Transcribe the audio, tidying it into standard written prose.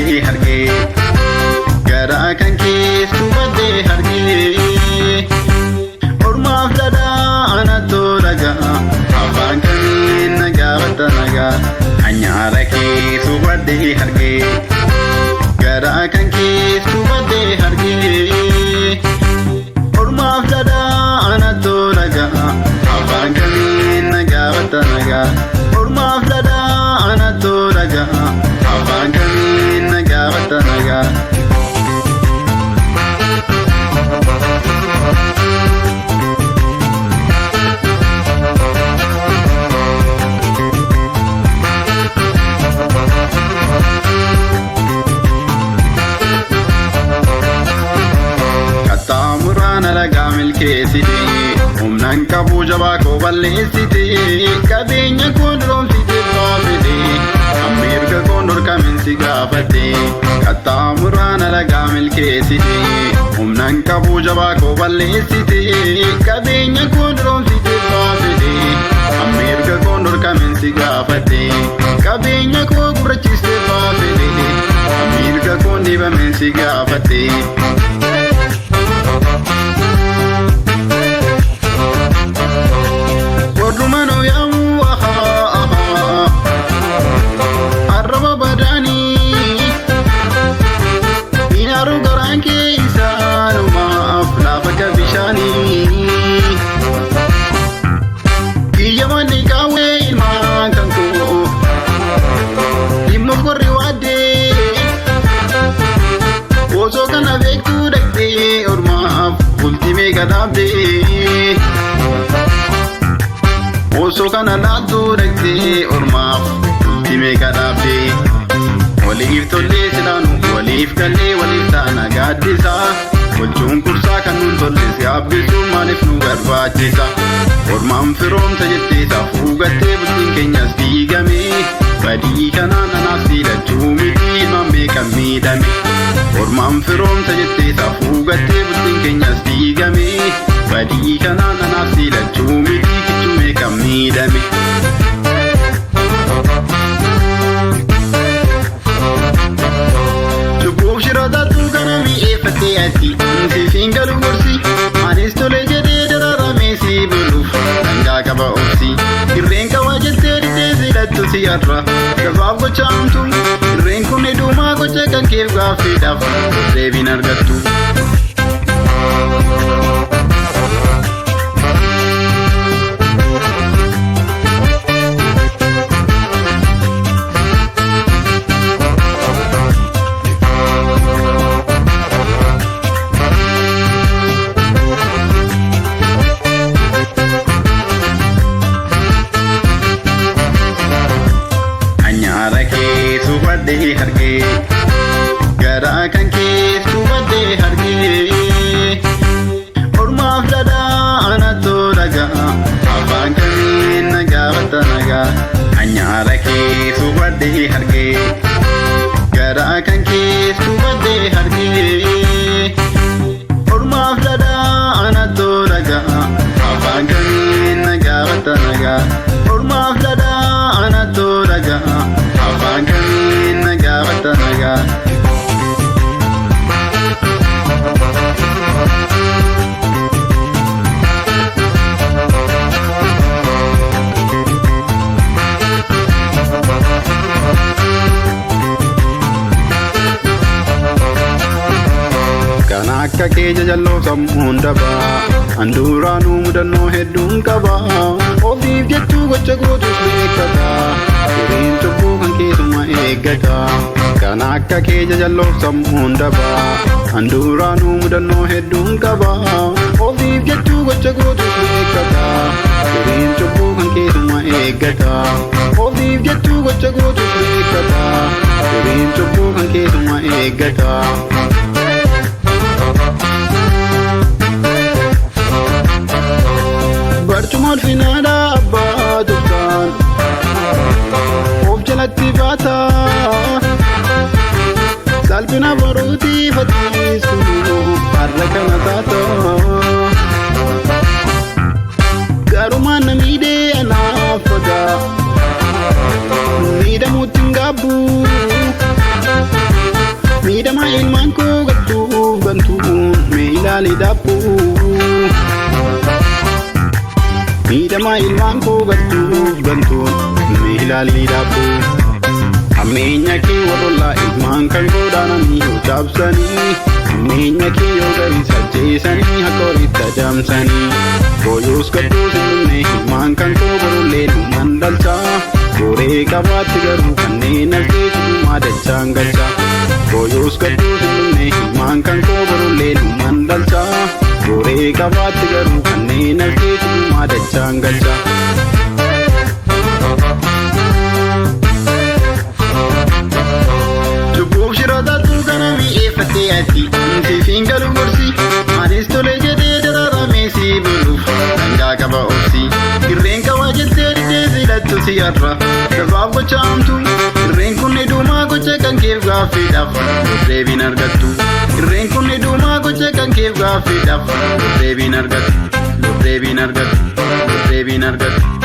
badee hargee garaa kan keessu badee hargee ormaaf dhadhaa anatoo dhagaa afaan kamiin nagaa bata nagaa anyaara keessu badee hargee garaa kan keessu badee hargee ormaaf dhadhaa anatoo dhagaa afaan kamiin nagaa bata nagaa ormaaf dhadhaa anatoo dhagaa afaan kamiin nagaa bata nagaa. Lagaa milkeessitee humnaan qabuu jabaa koo balleessitee qabeenya koo duroomsitee baafetee amma erga koon dorkamin si gaafattee qaxxaamuraan alagaa milkeessitee humnaan qabuu jabaa koo balleessitee qabeenya koo duroomsitee baafetee amma erga koon dorkamin si gaafattee qabeenya koo gurrachistee baafetee amma erga koon dibamin si gaafattee. Osoo kana laatu dhaqxee ormaaf ultimee kadhaabdee waliif tollee silaanu waliif gallee waliif taana gaaddisa gochuun kursaa kan nuun tollees yaabbisuu maaliif nu barbaachisa ormaan firoomsa jettee saafuu gattee bultiin keenyas diigame badii kanaan anaaf siilachuu miti ilmaan beekan miidhame ormaan firoomsa jettee saafuu gattee bultiin keenyas diigame badii kanaan anaaf siilachuu miti kichuu beekan miidhame. Cubbuuf shirootaatu kana mi'eeffattee ati siifin galu gorsi anis tolee jedhee dararamee si buluuf dhangaa qaba obsi irreen qaba jettee dhitee siidhattu si har'a gabaaf gochaamtu irreen kun hedduumaa gocha kan keef gaaffiidhaaf deebiin argattu. Badee hargee garaa kan keessu badee hargee ormaaf dhadhaa anatoo dhagaa afaan kamiin nagaa bata nagaa anyaara keessu badee hargee garaa kan keessu badee hargee ormaaf dhadhaa anatoo dhagaa afaan kamiin nagaa bata nagaa ormaaf dhadhaa anatoo dhagaa afaan kamiin nagaa bata nagaa. Kan akka kee jajalloo sammuun dabaa handhuuraanuu mudannoo hedduun qabaa ofiif jechuu gocha gootuuf beekata firiin cubbuu kan keessuma eeggata. Kan akka kee jajalloo sammuun dabaa handhuuraanuu mudannoo hedduun qabaa ofiif jechuu gocha gootuuf beekata firiin cubbuu kan keessuma eeggata ofiif jechuu gocha gootuuf beekata firiin cubbuu kan keessuma eeggata. Barcuma ulfinaadha abbaa turtaan of jalatti baata salphina baruutii fatiisu har'a kana taata garumaan na miidhee anaaf fagaa miidhamuutti hin gaabbu Hundumaa ilmaan koo gattuuf gantuun miilaalli daabboo. Ammeenya kee warrollaa ilmaan kan godhaananii yoo cabsanii. Ammeenya kee yoo gariisa jeesanii akka horiitti ajaamsanii. Booyoos gadduus hin dhumne ilmaan kan koo borollee dhuman dhalchaa. Goree qabaatti garuu kanneen haftee dhumaa dachaan galchaa. Booyoos gadduus hin dhumne ilmaan kan koo borollee dhuman dhalchaa. Goree qabaatti garuu kanneen haftee dhumaa dachaan galchaa. Lubbuuf shirootaatu kana mi'eeffattee ati siifin galu gorsi. Anis tolee jedhee dararamee si buluuf dangaa qaba obsi. Irreen qawaa jettee didee filattu si har'a sabaaf gocha hamtu. Irreen kun hedduumaa gocha kan keef gaaffiidhaaf deebiin argattu. Irreen kun hedduumaa gocha kan keef gaaffiidhaaf deebiin argattu. Deebiin argattu. Deebiin argattu.